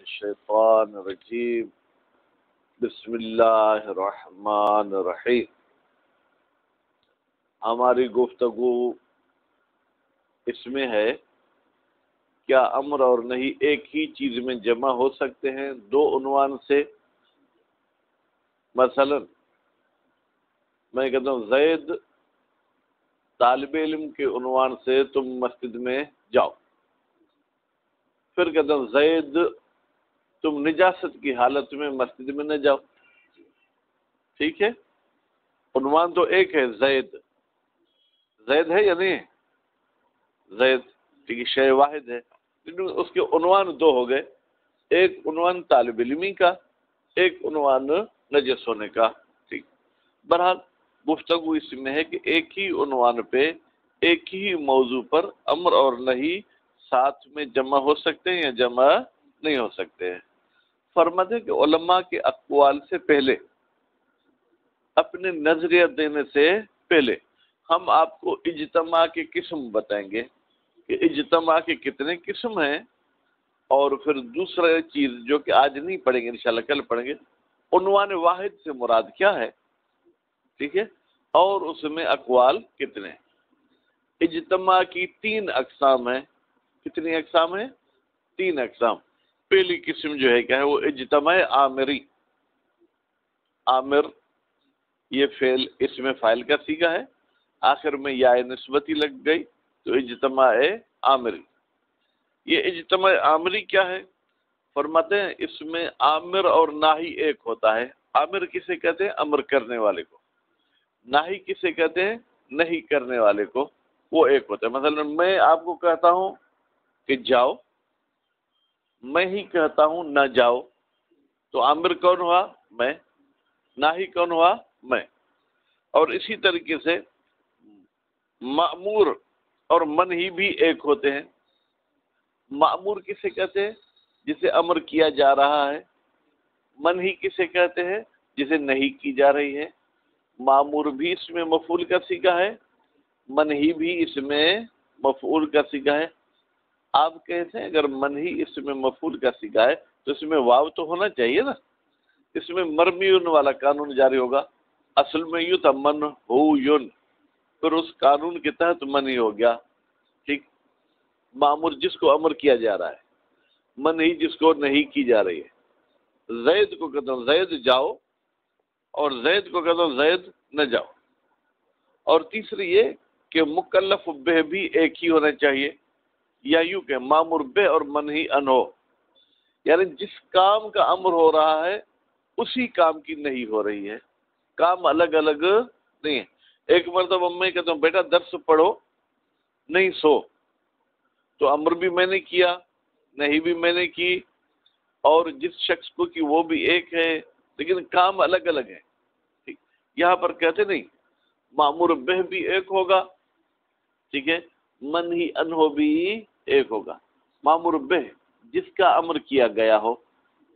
الشیطان الرجیم بسم اللہ الرحمن الرحیم۔ ہماری گفتگو اس میں ہے کیا امر اور نہی ایک ہی چیز میں جمع ہو سکتے ہیں دو عنوان سے؟ مثلا میں کہتا ہوں زید طالب علم کے عنوان سے تم مسجد میں جاؤ، پھر کہتا ہوں زید تم نجاست کی حالت میں مسجد میں نہ جاؤ۔ ٹھیک ہے، عنوان تو ایک ہے، زید زید ہے یا نہیں ہے؟ زید ٹھیک ہے، شے واحد ہے، لیکن اس کے عنوان دو ہو گئے، ایک عنوان طالب علمی کا، ایک عنوان نجس ہونے کا۔ ٹھیک، بہرحال گفتگو اس میں ہے کہ ایک ہی عنوان پہ ایک ہی موضوع پر امر اور نہی ساتھ میں جمع ہو سکتے ہیں یا جمع نہیں ہو سکتے ہیں۔ فرماتے ہیں کہ علماء کے اقوال سے پہلے، اپنے نظریہ دینے سے پہلے ہم آپ کو اجتماع کے قسم بتائیں گے کہ اجتماع کے کتنے قسم ہیں، اور پھر دوسرا چیز جو کہ آج نہیں پڑھیں گے انشاءاللہ کل پڑھیں گے، عنوان واحد سے مراد کیا ہے، ٹھیک ہے، اور اس میں اقوال کتنے ہیں۔ اجتماع کی تین اقسام ہیں۔ کتنی اقسام ہیں؟ تین اقسام۔ پہلی قسم جو ہے کیا ہے، وہ اجتماع آمری۔ آمر یہ فعل، اس میں فاعل کا صیغہ ہے، آخر میں یا نسبتی لگ گئی تو اجتماع آمری۔ یہ اجتماع آمری کیا ہے؟ فرماتے ہیں اس میں آمر اور ناہی ایک ہوتا ہے۔ آمر کسے کہتے ہیں؟ امر کرنے والے کو۔ ناہی کسے کہتے ہیں؟ نہیں کرنے والے کو۔ وہ ایک ہوتا ہے۔ مثلا میں آپ کو کہتا ہوں کہ جاؤ، میں ہی کہتا ہوں نہ جاؤ، تو آمر کون ہوا؟ میں۔ ناہی کون ہوا؟ میں۔ اور اسی طریقے سے مأمور اور منہی بھی ایک ہوتے ہیں۔ مأمور کسے کہتے ہیں؟ جسے امر کیا جا رہا ہے۔ منہی کسے کہتے ہیں؟ جسے نہیں کی جا رہی ہے۔ مأمور بھی اس میں مفعول کا صیغہ ہے، منہی بھی اس میں مفعول کا صیغہ ہے۔ آپ کہتے ہیں اگر منہی اس میں مفعول کا صیغہ ہے تو اس میں واو تو ہونا چاہیے نا، اس میں مرمیون والا قانون جاری ہوگا۔ اصل میں یوں تھا من ہو یون، پھر اس قانون کے تحت منہی ہو گیا۔ ٹھیک، مأمور جس کو امر کیا جا رہا ہے، منہی جس کو نہیں کی جا رہی ہے۔ زید کو کہتا ہوں زید جاؤ، اور زید کو کہتا ہوں زید نہ جاؤ۔ اور تیسری یہ کہ مکلف بہ بھی ایک ہی ہونا چاہیے، یا یوں کہ مامور بہ اور منہی ان ہو، یعنی جس کام کا امر ہو رہا ہے اسی کام کی نہیں ہو رہی ہے، کام الگ الگ نہیں ہے۔ ایک مرتبہ میں کہتا ہوں بیٹا درس پڑھو، نہیں سو، تو امر بھی میں نے کیا، نہیں بھی میں نے کی، اور جس شخص کو کی وہ بھی ایک ہے، لیکن کام الگ الگ ہے۔ ٹھیک، یہاں پر کہتے نہیں، مامور بہ بھی ایک ہوگا، ٹھیک ہے، منہی انہو بھی ایک ہوگا۔ مامور بہ جس کا امر کیا گیا ہو،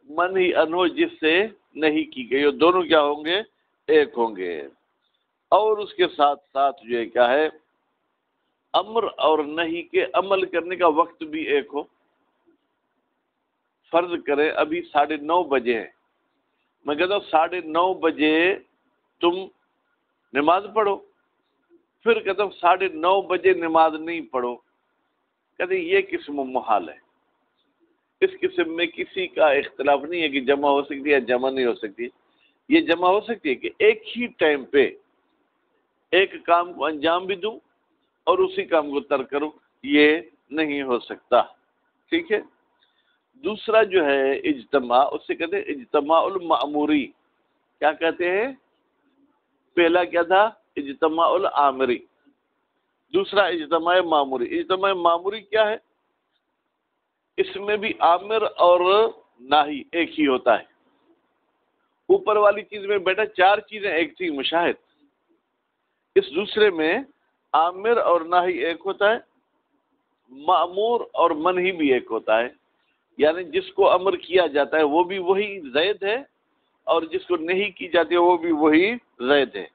منہی انہو جس سے نہیں کی گئی ہو، دونوں کیا ہوں گے؟ ایک ہوں گے۔ اور اس کے ساتھ ساتھ جو ہے کیا ہے، امر اور نہیں کے عمل کرنے کا وقت بھی ایک ہو۔ فرض کریں ابھی 9:30 بجے ہیں، میں کہتا ہوں 9:30 بجے تم نماز پڑھو، پھر کہتا ہوں 9:30 بجے نماز نہیں پڑھو، کہتے ہیں یہ قسم محال ہے۔ اس قسم میں کسی کا اختلاف نہیں ہے کہ جمع ہو سکتی ہے یا جمع نہیں ہو سکتی۔ یہ جمع ہو سکتی ہے کہ ایک ہی ٹائم پہ ایک کام کو انجام بھی دوں اور اسی کام کو ترک کروں، یہ نہیں ہو سکتا۔ ٹھیک ہے، دوسرا جو ہے اجتماع، اس سے کہتے ہیں اجتماع المأموری۔ کیا کہتے ہیں؟ پہلا کیا تھا؟ اجتماع العامری، دوسرا اجتماع معموری۔ اجتماع معموری کیا ہے؟ اس میں بھی آمر اور ناہی ایک ہی ہوتا ہے۔ اوپر والی چیز میں بیٹا 4 چیزیں ایک تھی، مشاہد۔ اس دوسرے میں آمر اور ناہی ایک ہوتا ہے، مأمور اور منہی بھی ایک ہوتا ہے، یعنی جس کو امر کیا جاتا ہے وہ بھی وہی زید ہے، اور جس کو نہیں کی جاتی ہے وہ بھی وہی زید ہے،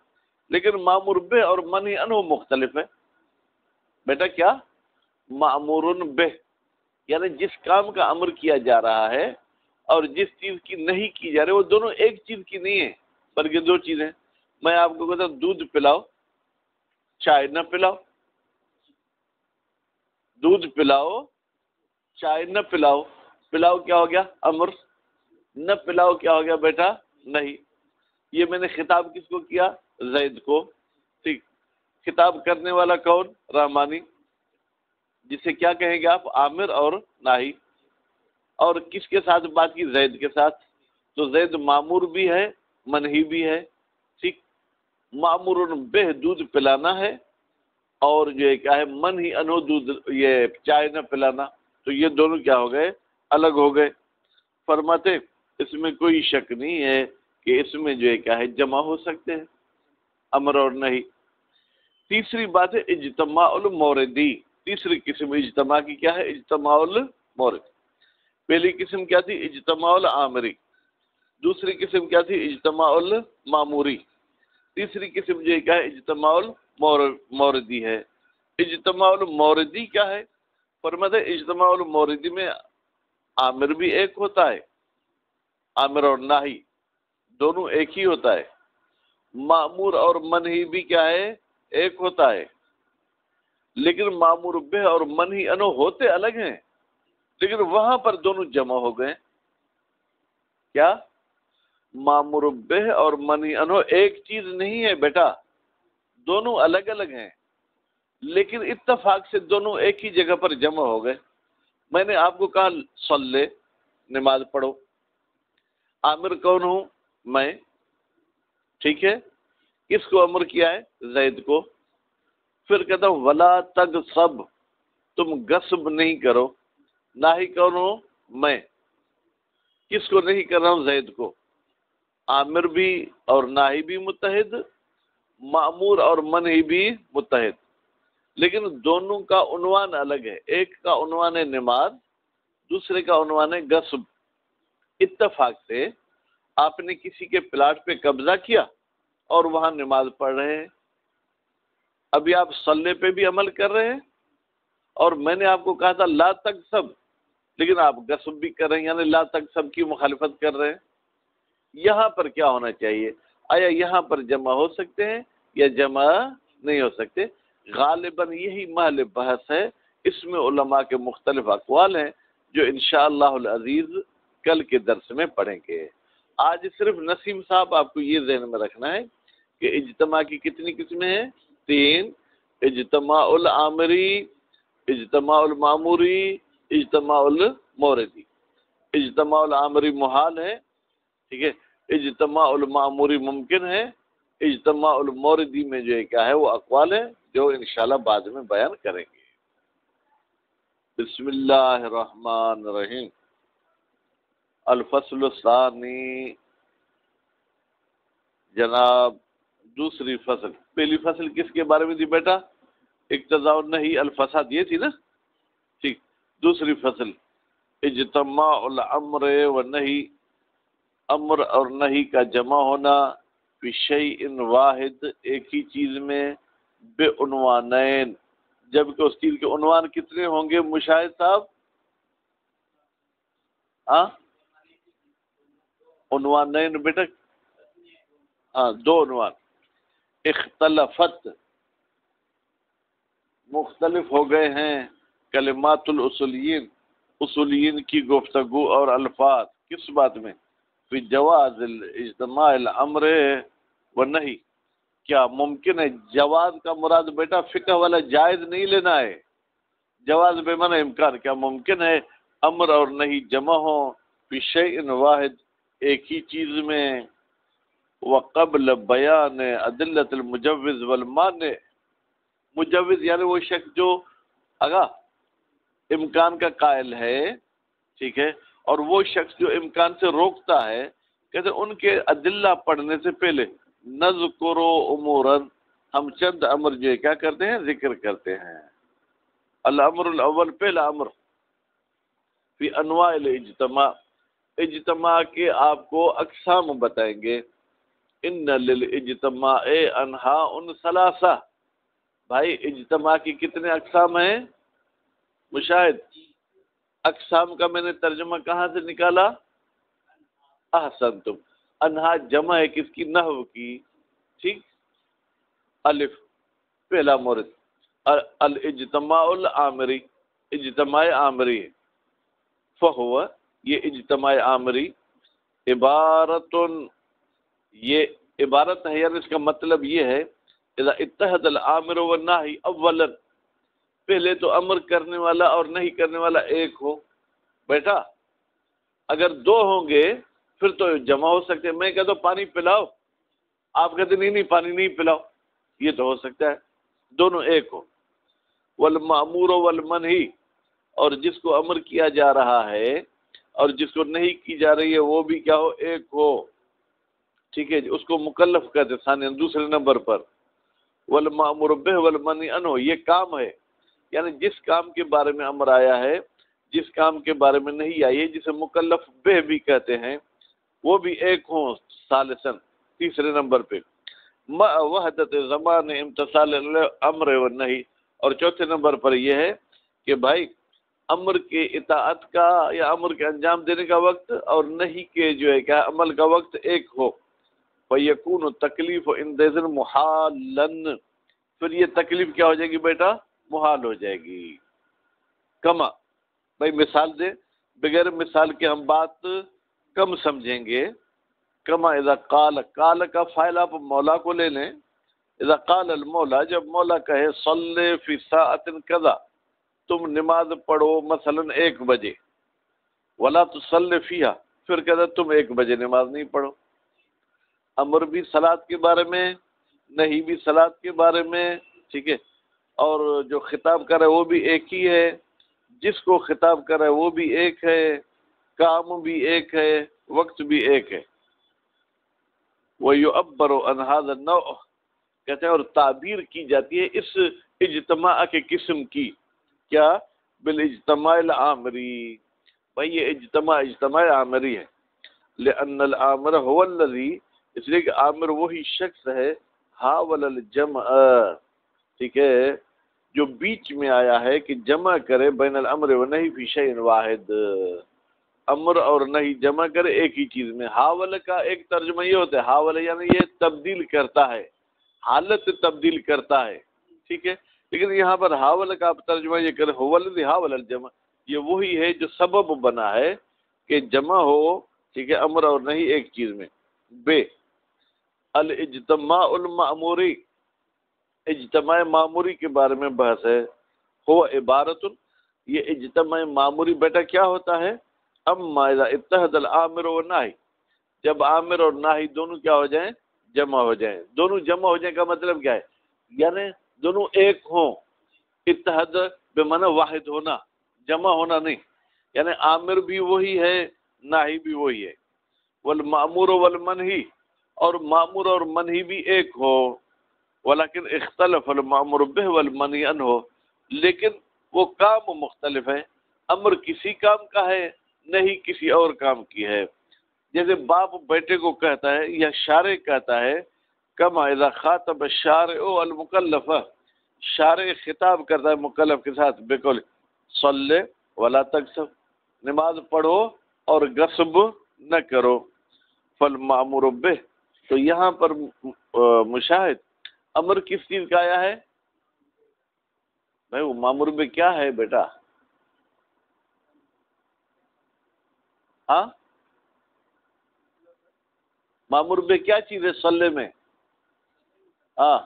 لیکن مامور بہ اور منہی انہو مختلف ہے۔ بیٹا کیا؟ مامور بہ یعنی جس کام کا امر کیا جا رہا ہے اور جس چیز کی نہیں کی جا رہی وہ دونوں ایک چیز کی نہیں ہے بلکہ دو چیزیں. میں آپ کو کہتا ہوں دودھ پلاؤ چائے نہ پلاؤ، دودھ پلاؤ چائے نہ پلاؤ. پلاؤ کیا ہو گیا؟ امر. نہ پلاؤ کیا ہو گیا بیٹا؟ نہیں. یہ میں نے خطاب کس کو کیا؟ زید کو. ٹھیک. خطاب کرنے والا کون؟ رحمانی، جسے کیا کہیں گے آپ؟ عامر اور ناہی. اور کس کے ساتھ بات کی؟ زید کے ساتھ. تو زید معمور بھی ہے منہی بھی ہے. ٹھیک. معمور بہ دودھ پلانا ہے، اور جو کیا ہے منہی انہو دودھ یہ چائے نہ پلانا. تو یہ دونوں کیا ہو گئے؟ الگ ہو گئے. فرماتے اس میں کوئی شک نہیں ہے کہ اس میں جو ہے کیا ہے جمع ہو سکتے ہیں امر اور نہیں. تیسری بات ہے اجتماع الموردی. تیسری قسم اجتماع کی کیا ہے؟ اجتماع المورد. پہلی قسم کیا تھی؟ اجتماع العامری. دوسری قسم کیا تھی؟ اجتماع الماموری. تیسری قسم جو ہے کیا ہے؟ اجتماع الموردی ہے. اجتماع الموردی کیا ہے؟ فرماتے اجتماع الموردی میں عامر بھی ایک ہوتا ہے، عامر اور ناہی دونوں ایک ہی ہوتا ہے. معمور اور منہی بھی کیا ہے؟ ایک ہوتا ہے. لیکن معمور بہ اور منہی انو ہوتے الگ ہیں، لیکن وہاں پر دونوں جمع ہو گئے. کیا؟ معمور بہ اور منہی انو ایک چیز نہیں ہے بیٹا، دونوں الگ الگ ہیں، لیکن اتفاق سے دونوں ایک ہی جگہ پر جمع ہو گئے. میں نے آپ کو کہا صلی، نماز پڑھو. عامر کون ہوں؟ میں. ٹھیک ہے. کس کو امر کیا ہے؟ زید کو. پھر کہتا ہوں ولا تغصب، تم غصب نہیں کرو. ناہی کون ہوں؟ میں. کس کو نہیں کر رہا ہوں؟ زید کو. عامر بھی اور ناہی بھی متحد، معمور اور منہی بھی متحد، لیکن دونوں کا عنوان الگ ہے. ایک کا عنوان ہے نماز، دوسرے کا عنوان ہے غصب. اتفاق سے آپ نے کسی کے پلاٹ پہ قبضہ کیا اور وہاں نماز پڑھ رہے ہیں. ابھی آپ صلی پہ بھی عمل کر رہے ہیں، اور میں نے آپ کو کہا تھا لا تغصب، لیکن آپ غصب بھی کر رہے ہیں، یعنی لا تغصب کی مخالفت کر رہے ہیں. یہاں پر کیا ہونا چاہیے؟ آیا یہاں پر جمع ہو سکتے ہیں یا جمع نہیں ہو سکتے؟ غالباً یہی محل بحث ہے. اس میں علماء کے مختلف اقوال ہیں جو انشاءاللہ العزیز کل کے درس میں پڑھیں گے. آج صرف نسیم صاحب آپ کو یہ ذہن میں رکھنا ہے کہ اجتماع کی کتنی قسمیں ہیں؟ 3. اجتماع العامری، اجتماع الماموری، اجتماع الموردی. اجتماع العامری محال ہے. ٹھیک ہے. اجتماع الماموری ممکن ہے. اجتماع الموردی میں جو ہے کیا ہے وہ اقوال ہے جو انشاءاللہ بعد میں بیان کریں گے. بسم اللہ الرحمن الرحیم. الفصل الثانی، جناب دوسری فصل. پہلی فصل کس کے بارے میں تھی بیٹا؟ اقتضاء النہی الفساد، یہ تھی نا. ٹھیک. دوسری فصل اجتماع الامر والنہی، امر اور نہی کا جمع ہونا، فی شیء واحد، ایک ہی چیز میں، بعنوانین، جبکہ اس چیز کے عنوان کتنے ہوں گے مشاہد صاحب؟ ہاں عنوانین بیٹا، ہاں 2 عنوان. اختلفت، مختلف ہو گئے ہیں، کلمات الاصولیین، اصولیین کی گفتگو اور الفاظ. کس بات میں؟ فی جواز اجتماع الامر والنہی. کیا ممکن ہے؟ جواز کا مراد بیٹا فقہ والا جائز نہیں لینا ہے. جواز بے معنی امکان. کیا ممکن ہے امر اور نہی جمع ہو فی شیء واحد، ایک ہی چیز میں، وقبل بیان ادلۃ المجوز والمانع. مجوز یعنی وہ شخص جو امکان کا قائل ہے، ٹھیک ہے، اور وہ شخص جو امکان سے روکتا ہے، کہتے ہیں ان کے ادلہ پڑھنے سے پہلے نذکر امورا، ہم چند امر جو ہے کیا کرتے ہیں؟ ذکر کرتے ہیں. الامر الاول، پہلا امر، فی انواع الاجتماع، اجتماع کے آپ کو اقسام بتائیں گے. ان للاجتماع انحاء ثلاثہ. بھائی اجتماع کی کتنے اقسام ہیں مشاہد؟ اقسام کا میں نے ترجمہ کہاں سے نکالا؟ احسنتم، انہا جمع ہے کس کی؟ نحو کی، ٹھیک. الف پہلا مورد، الاجتماع العامری، اجتماع عامری ہے. فہو یہ اجتماع عامری عبارت، یہ عبارت ہے، یعنی اس کا مطلب یہ ہے اذا اتحد الامر والناہی اولا، پہلے تو امر کرنے والا اور نہیں کرنے والا ایک ہو. بیٹا اگر دو ہوں گے پھر تو جمع ہو سکتے ہیں. میں کہتا ہوں پانی پلاؤ، آپ کہتے نہیں نہیں پانی نہیں پلاؤ، یہ تو ہو سکتا ہے دونوں ایک ہو. والمأمور والمنہی، اور جس کو امر کیا جا رہا ہے اور جس کو نہیں کی جا رہی ہے وہ بھی کیا ہو؟ ایک ہو. ٹھیک ہے جی، اس کو مکلف کہتے ثانیہ دوسرے نمبر پر. والمأمور بہ والمنہی عنہ، یہ کام ہے، یعنی جس کام کے بارے میں امر آیا ہے، جس کام کے بارے میں نہیں آئی ہے، جسے مکلف بہ بھی کہتے ہیں، وہ بھی ایک ہوں. ثالثاً تیسرے نمبر پہ مع وحدت زمان امتثال الامر والنہی، اور چوتھے نمبر پر یہ ہے کہ بھائی امر کے اطاعت کا یا امر کے انجام دینے کا وقت اور نہیں کے جو ہے کیا عمل کا وقت ایک ہو. فَيَكُونُ التَّكْلِيفُ عِنْدَئِذٍ مُحَالًا، پھر یہ تکلیف کیا ہو جائے گی بیٹا؟ محال ہو جائے گی. کما، بھائی مثال دے، بغیر مثال کے ہم بات کم سمجھیں گے. کما اذا قال، قال کا فاعل آپ مولا کو لے لیں. اذا قال المولا، جب مولا کہے صلی فی ساعت کذا، تم نماز پڑھو مثلا 1 بجے، ولا تصلی فیہا، پھر کہتا تم 1 بجے نماز نہیں پڑھو. امر بھی صلاۃ کے بارے میں، نہیں بھی صلاۃ کے بارے میں، ٹھیک ہے. اور جو خطاب کر رہا ہے وہ بھی ایک ہی ہے، جس کو خطاب کر رہا ہے وہ بھی ایک ہے، کام بھی ایک ہے، وقت بھی ایک ہے. وَيُعَبَّرُ عَنْ هَذَا النَّوْعِ، کہتے ہیں اور تعبیر کی جاتی ہے اس اجتماع کے قسم کی، کیا؟ بالاجتماع العامری. بھائی یہ اجتماع عامری ہے. لأن العامر هو الذي، اس لیے کہ عامر وہی شخص ہے، حاول الجمع، ٹھیک ہے، جو بیچ میں آیا ہے کہ جمع کرے بین الامر والنہی فی شیء واحد، امر اور نہیں جمع کرے ایک ہی چیز میں. حاول کا ایک ترجمہ یہ ہوتا ہے، حاول یعنی یہ تبدیل کرتا ہے، حالت تبدیل کرتا ہے، ٹھیک ہے. لیکن یہاں پر حاول کا آپ ترجمہ یہ کرے هو الذی حاول الجمع، یہ وہی ہے جو سبب بنا ہے کہ جمع ہو، ٹھیک ہے، امر اور نہیں ایک چیز میں. بے الاجتماع المعموری، اجتماع معموری کے بارے میں بحث ہے. ہو عبارت، یہ اجتماع معموری بیٹا کیا ہوتا ہے؟ اما اذا اتحد الامر والناہی، جب عامر اور ناہی دونوں کیا ہو جائیں؟ جمع ہو جائیں. دونوں جمع ہو جائیں کا مطلب کیا ہے؟ یعنی دونوں ایک ہوں. اتحاد بمعنی واحد ہونا، جمع ہونا نہیں. یعنی عامر بھی وہی ہے، ناہی بھی وہی ہے. والمأمور والمنہی، اور مأمور اور منہی بھی ایک ہو. ولیکن اختلف المأمور بہ والمنہی عنہ، لیکن وہ کام مختلف ہے. امر کسی کام کا ہے، نہیں کسی اور کام کی ہے. جیسے باپ بیٹے کو کہتا ہے یا شارع کہتا ہے، کما اذا خاطب الشارع المکلف، شارع خطاب کرتا ہے مکلف کے ساتھ، بقول صلی ولا تغصب، نماز پڑھو اور غصب نہ کرو. فالمأمور بہ، تو یہاں پر مشاہد امر کس چیز کا آیا ہے؟ بھائی وہ مأمور بہ کیا ہے بیٹا؟ ہاں مأمور بہ کیا چیز ہے صلی میں؟ ہاں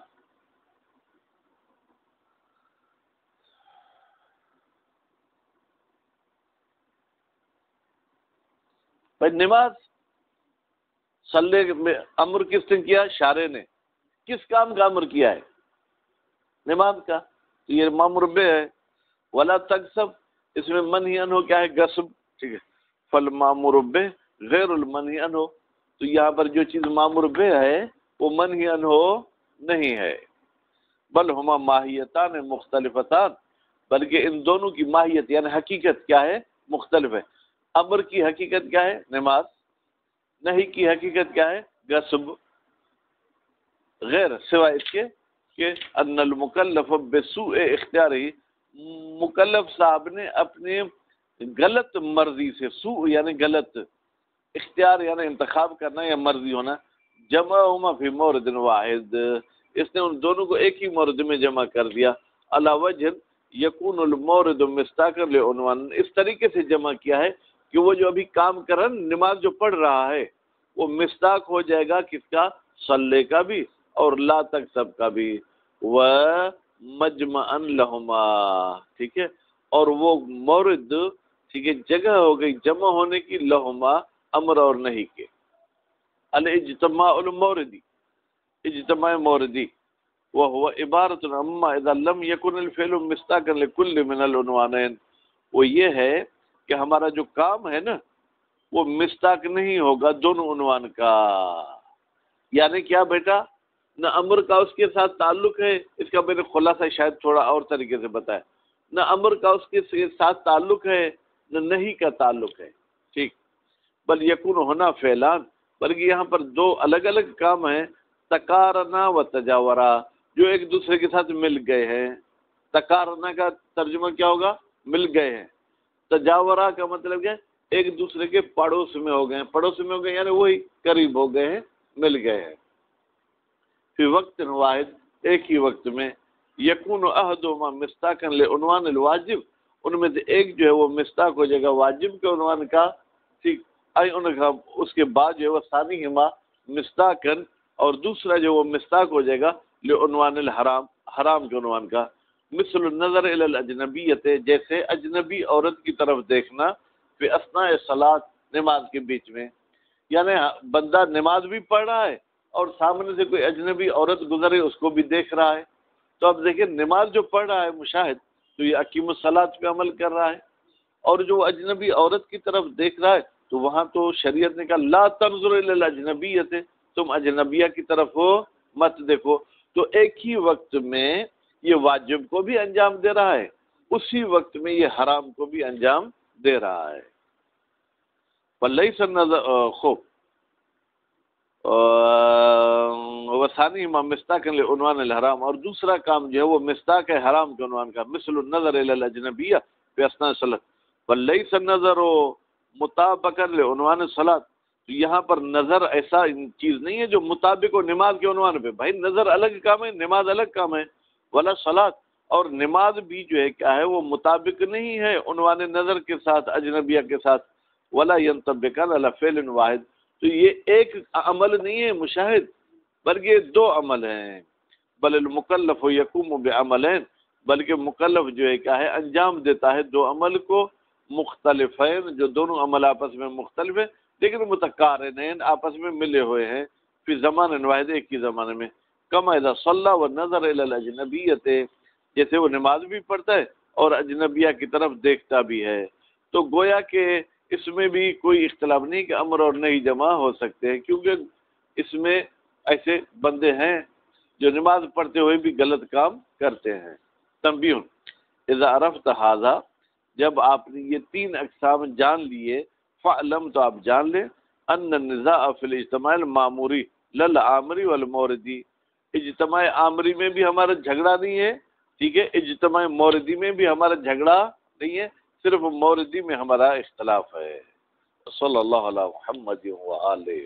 بھائی نماز، صلی میں امر کس نے کیا؟ شارع نے. کس کام کا امر کیا ہے؟ نماز کا. تو یہ مأمور بہ ہے. ولا تغصب، اس میں منہی عنہ کیا ہے؟ غصب. ٹھیک ہے. فالمأمور بہ غیر المنہی عنہ، تو یہاں پر جو چیز مأمور بہ ہے وہ منہی عنہ نہیں ہے. بل ہما ماہیتان مختلفتان، بلکہ ان دونوں کی ماہیت یعنی حقیقت کیا ہے؟ مختلف ہے. امر کی حقیقت کیا ہے؟ نماز. نہیں کی حقیقت کیا ہے؟ غصب. غیر سوائے اس کے کہ ان المکلف بسوء اختیاری، مکلف صاحب نے اپنے غلط مرضی سے، سوء یعنی غلط، اختیار یعنی انتخاب کرنا یا مرضی ہونا، جمعہما فی مورد واحد، اس نے ان دونوں کو ایک ہی مورد میں جمع کر دیا، علی وجہ یکون المورد مستاقا لعنوان، اس طریقے سے جمع کیا ہے کہ وہ جو ابھی کام کر رہا ہے، نماز جو پڑھ رہا ہے، وہ مستاق ہو جائے گا کس کا؟ صلی کا بھی اور لا تکسب کا بھی، و مجمعا لہما، ٹھیک ہے، اور وہ مورد، ٹھیک ہے، جگہ ہو گئی جمع ہونے کی، لہما امر اور نہیں کے، الاجتماع الموردی، اجتماع موردی، وهو عبارت عما اذا لم يكن الفعل مستاقا لكل من العنوانين، وہ یہ ہے کہ ہمارا جو کام ہے نا وہ مستاق نہیں ہوگا دونوں عنوان کا، یعنی کیا بیٹا، نہ امر کا اس کے ساتھ تعلق ہے، اس کا میں نے خلاصہ شاید تھوڑا اور طریقے سے بتایا، نہ امر کا اس کے ساتھ تعلق ہے، نہ نہیں کا تعلق ہے، ٹھیک، بل یکون ہونا فعلان، بلکہ یہاں پر دو الگ الگ کام ہیں، تقارنا و تجاورا، جو ایک دوسرے کے ساتھ مل گئے ہیں، تقارنا کا ترجمہ کیا ہوگا؟ مل گئے ہیں، تجاورا کا مطلب کیا ہے؟ ایک دوسرے کے پڑوس میں ہو گئے ہیں، پڑوس میں ہو گئے یعنی وہی قریب ہو گئے ہیں، مل گئے ہیں، فی وقت واحد، ایک ہی وقت میں، یکون احدہما مستاقا لعنوان الواجب، ان میں سے ایک جو ہے وہ مستاق ہو جائے گا واجب کے عنوان کا، ٹھیک، ان کا اس کے بعد جو ہے وہ ثانیہما مستاقن، اور دوسرا جو وہ مستاق ہو جائے گا لعنوان الحرام، حرام کے عنوان کا، مثل النظر الی الاجنبیت، جیسے اجنبی عورت کی طرف دیکھنا، فی اثناء الصلاۃ، نماز کے بیچ میں، یعنی بندہ نماز بھی پڑھ رہا ہے اور سامنے سے کوئی اجنبی عورت گزرے اس کو بھی دیکھ رہا ہے، تو اب دیکھیں نماز جو پڑھ رہا ہے مشاہد، تو یہ اقیم الصلاۃ پہ عمل کر رہا ہے، اور جو اجنبی عورت کی طرف دیکھ رہا ہے تو وہاں تو شریعت نے کہا لا تنظر الی الاجنبیت، تم اجنبیہ کی طرف ہو مت دیکھو، تو ایک ہی وقت میں یہ واجب کو بھی انجام دے رہا ہے، اسی وقت میں یہ حرام کو بھی انجام دے رہا ہے، فلیس النظر خوب وثانیہما مستاقا لعنوان الحرام، اور دوسرا کام جو ہے وہ مستاق ہے حرام کے عنوان کا، مثل النظر الی الاجنبیہ فی اثناء الصلاۃ، فلیس النظر مطابقا لعنوان الصلاۃ، تو یہاں پر نظر ایسا چیز نہیں ہے جو مطابق ہو نماز کے عنوان پہ، بھائی نظر الگ کام ہے، نماز الگ کام ہے، ولا صلاۃ، اور نماز بھی جو ہے کیا ہے وہ مطابق نہیں ہے عنوان نظر کے ساتھ، اجنبیہ کے ساتھ، ولا ينطبقان على فعل واحد، تو یہ ایک عمل نہیں ہے مشاہد، بلکہ دو عمل ہیں، بل المکلف یقوم بعملین، بلکہ مکلف جو ہے کیا ہے انجام دیتا ہے دو عمل کو، مختلفین، جو دونوں عمل آپس میں مختلف ہیں لیکن متقارنین، آپس میں ملے ہوئے ہیں، فی زمان واحد، ایک ہی زمانے میں، کما اذا صلی والنظر الی الاجنبیۃ، جیسے وہ نماز بھی پڑھتا ہے اور اجنبیہ کی طرف دیکھتا بھی ہے، تو گویا کہ اس میں بھی کوئی اختلاف نہیں کہ امر اور نہیں جمع ہو سکتے ہیں، کیونکہ اس میں ایسے بندے ہیں جو نماز پڑھتے ہوئے بھی غلط کام کرتے ہیں۔ تنبیہ، اذا عرفت ھذا، جب آپ نے یہ تین اقسام جان لیے، فعلم، تو آپ جان لیں، ان النزاع فی الاجتماع الماموری للعامری والموردی، اجتماع آمری میں بھی ہمارا جھگڑا نہیں ہے، ٹھیک ہے، اجتماع موردی میں بھی ہمارا جھگڑا نہیں ہے، صرف موردی میں ہمارا اختلاف ہے۔ صلی اللہ علیہ محمد وآلہ